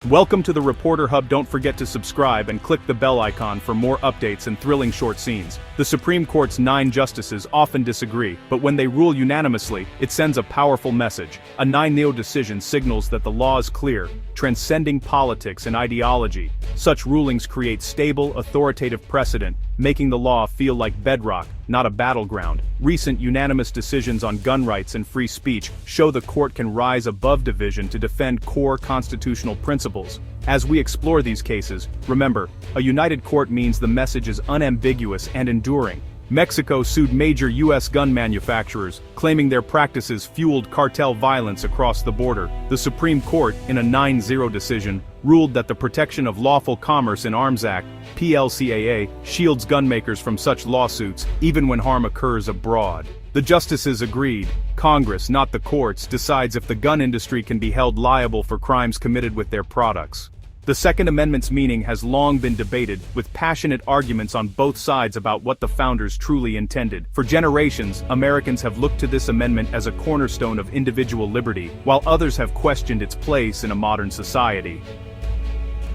Welcome to the Reporter Hub. Don't forget to subscribe and click the bell icon for more updates and thrilling short scenes. The Supreme Court's 9 justices often disagree, but when they rule unanimously, it sends a powerful message. A 9-0 decision signals that the law is clear, transcending politics and ideology. Such rulings create stable, authoritative precedent, making the law feel like bedrock, not a battleground. Recent unanimous decisions on gun rights and free speech show the court can rise above division to defend core constitutional principles. As we explore these cases, remember, a united court means the message is unambiguous and enduring. Mexico sued major U.S. gun manufacturers, claiming their practices fueled cartel violence across the border. The Supreme Court, in a 9-0 decision, ruled that the Protection of Lawful Commerce in Arms Act, PLCAA, shields gunmakers from such lawsuits, even when harm occurs abroad. The justices agreed. Congress, not the courts, decides if the gun industry can be held liable for crimes committed with their products. The Second Amendment's meaning has long been debated, with passionate arguments on both sides about what the founders truly intended. For generations, Americans have looked to this amendment as a cornerstone of individual liberty, while others have questioned its place in a modern society.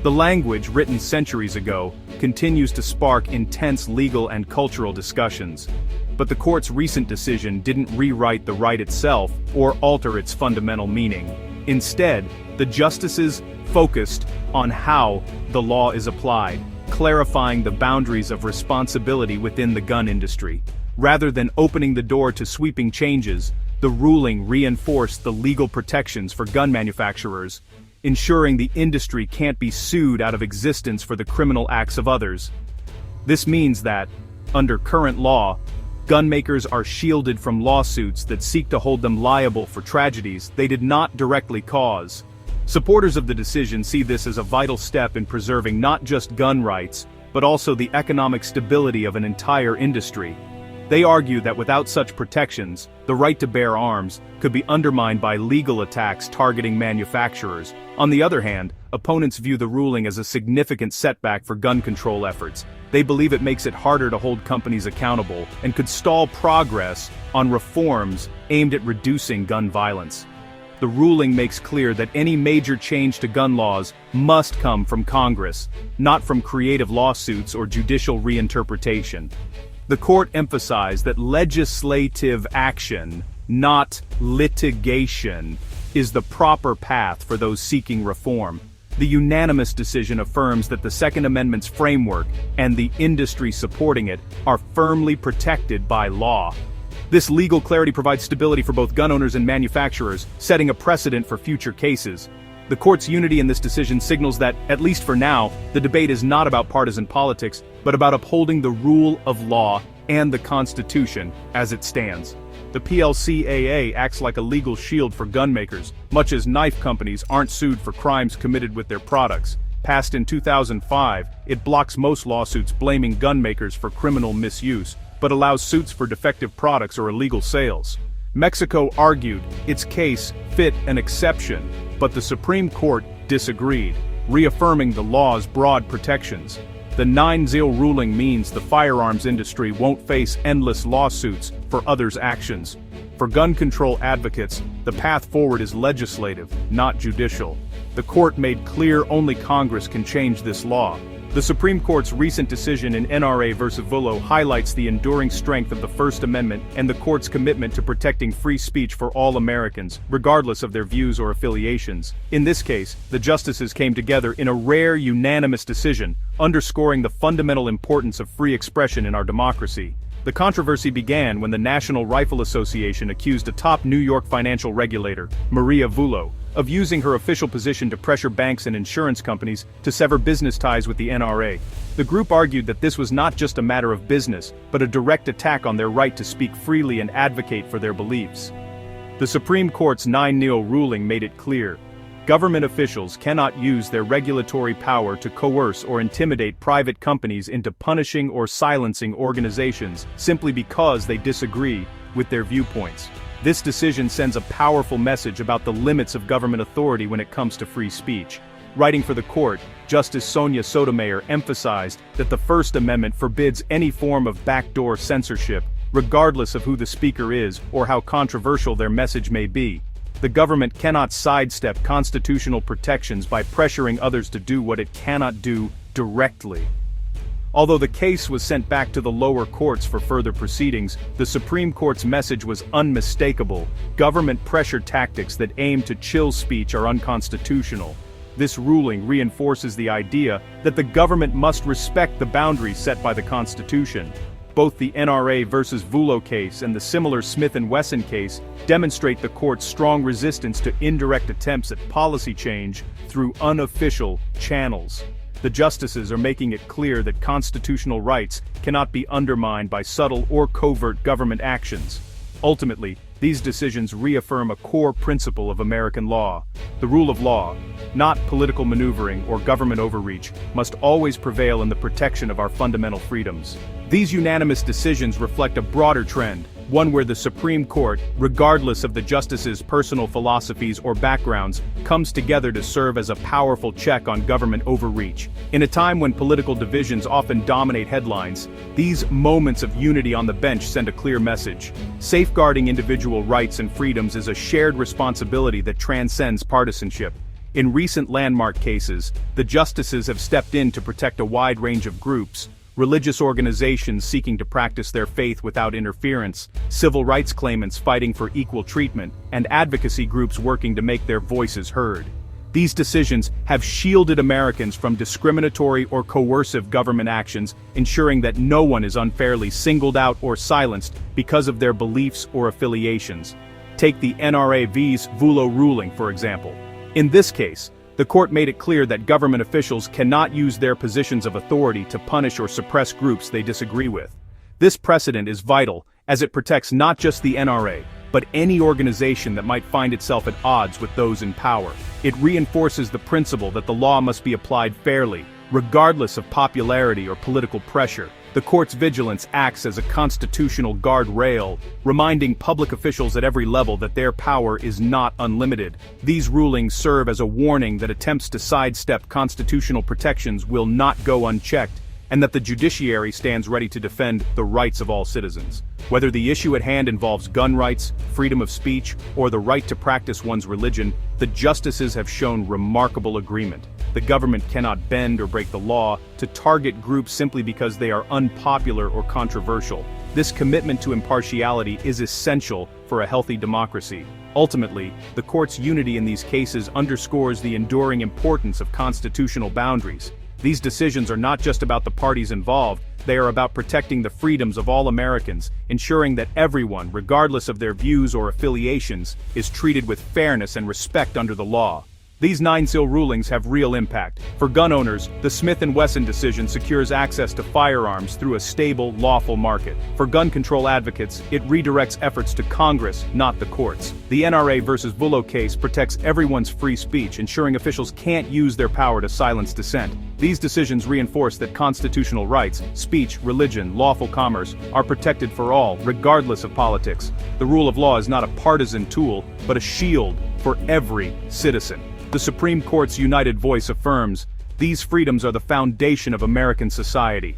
The language, written centuries ago, continues to spark intense legal and cultural discussions. But the court's recent decision didn't rewrite the right itself or alter its fundamental meaning. Instead, the justices focused on how the law is applied, clarifying the boundaries of responsibility within the gun industry. Rather than opening the door to sweeping changes, the ruling reinforced the legal protections for gun manufacturers, ensuring the industry can't be sued out of existence for the criminal acts of others. This means that, under current law, gunmakers are shielded from lawsuits that seek to hold them liable for tragedies they did not directly cause. Supporters of the decision see this as a vital step in preserving not just gun rights, but also the economic stability of an entire industry. They argue that without such protections, the right to bear arms could be undermined by legal attacks targeting manufacturers. On the other hand, opponents view the ruling as a significant setback for gun control efforts. They believe it makes it harder to hold companies accountable and could stall progress on reforms aimed at reducing gun violence. The ruling makes clear that any major change to gun laws must come from Congress, not from creative lawsuits or judicial reinterpretation. The court emphasized that legislative action, not litigation, is the proper path for those seeking reform. The unanimous decision affirms that the Second Amendment's framework and the industry supporting it are firmly protected by law. This legal clarity provides stability for both gun owners and manufacturers, setting a precedent for future cases. The court's unity in this decision signals that, at least for now, the debate is not about partisan politics, but about upholding the rule of law and the Constitution as it stands. The PLCAA acts like a legal shield for gunmakers, much as knife companies aren't sued for crimes committed with their products. Passed in 2005, it blocks most lawsuits blaming gunmakers for criminal misuse, but allows suits for defective products or illegal sales. Mexico argued its case fit an exception, but the Supreme Court disagreed, reaffirming the law's broad protections. The 9-0 ruling means the firearms industry won't face endless lawsuits for others' actions. For gun control advocates, the path forward is legislative, not judicial. The court made clear only Congress can change this law. The Supreme Court's recent decision in NRA v. Vullo highlights the enduring strength of the First Amendment and the court's commitment to protecting free speech for all Americans, regardless of their views or affiliations. In this case, the justices came together in a rare unanimous decision, underscoring the fundamental importance of free expression in our democracy. The controversy began when the National Rifle Association accused a top New York financial regulator, Maria Vullo, of using her official position to pressure banks and insurance companies to sever business ties with the NRA. The group argued that this was not just a matter of business, but a direct attack on their right to speak freely and advocate for their beliefs. The Supreme Court's 9-0 ruling made it clear. Government officials cannot use their regulatory power to coerce or intimidate private companies into punishing or silencing organizations simply because they disagree with their viewpoints. This decision sends a powerful message about the limits of government authority when it comes to free speech. Writing for the court, Justice Sonia Sotomayor emphasized that the First Amendment forbids any form of backdoor censorship, regardless of who the speaker is or how controversial their message may be. The government cannot sidestep constitutional protections by pressuring others to do what it cannot do directly. Although the case was sent back to the lower courts for further proceedings, the Supreme Court's message was unmistakable: government pressure tactics that aim to chill speech are unconstitutional. This ruling reinforces the idea that the government must respect the boundaries set by the Constitution. Both the NRA versus Vullo case and the similar Smith & Wesson case demonstrate the court's strong resistance to indirect attempts at policy change through unofficial channels. The justices are making it clear that constitutional rights cannot be undermined by subtle or covert government actions. Ultimately, these decisions reaffirm a core principle of American law. The rule of law, not political maneuvering or government overreach, must always prevail in the protection of our fundamental freedoms. These unanimous decisions reflect a broader trend, one where the Supreme Court, regardless of the justices' personal philosophies or backgrounds, comes together to serve as a powerful check on government overreach. In a time when political divisions often dominate headlines, these moments of unity on the bench send a clear message. Safeguarding individual rights and freedoms is a shared responsibility that transcends partisanship. In recent landmark cases, the justices have stepped in to protect a wide range of groups: religious organizations seeking to practice their faith without interference, civil rights claimants fighting for equal treatment, and advocacy groups working to make their voices heard. These decisions have shielded Americans from discriminatory or coercive government actions, ensuring that no one is unfairly singled out or silenced because of their beliefs or affiliations. Take the NRA vs. Vullo ruling, for example. In this case, the court made it clear that government officials cannot use their positions of authority to punish or suppress groups they disagree with. This precedent is vital, as it protects not just the NRA, but any organization that might find itself at odds with those in power. It reinforces the principle that the law must be applied fairly, regardless of popularity or political pressure. The court's vigilance acts as a constitutional guardrail, reminding public officials at every level that their power is not unlimited. These rulings serve as a warning that attempts to sidestep constitutional protections will not go unchecked, and that the judiciary stands ready to defend the rights of all citizens. Whether the issue at hand involves gun rights, freedom of speech, or the right to practice one's religion, the justices have shown remarkable agreement. The government cannot bend or break the law to target groups simply because they are unpopular or controversial. This commitment to impartiality is essential for a healthy democracy. Ultimately, the court's unity in these cases underscores the enduring importance of constitutional boundaries. These decisions are not just about the parties involved, they are about protecting the freedoms of all Americans, ensuring that everyone, regardless of their views or affiliations, is treated with fairness and respect under the law. These 9-seal rulings have real impact. For gun owners, the Smith & Wesson decision secures access to firearms through a stable, lawful market. For gun control advocates, it redirects efforts to Congress, not the courts. The NRA versus Vullo case protects everyone's free speech, ensuring officials can't use their power to silence dissent. These decisions reinforce that constitutional rights, speech, religion, lawful commerce, are protected for all, regardless of politics. The rule of law is not a partisan tool, but a shield for every citizen. The Supreme Court's united voice affirms, these freedoms are the foundation of American society.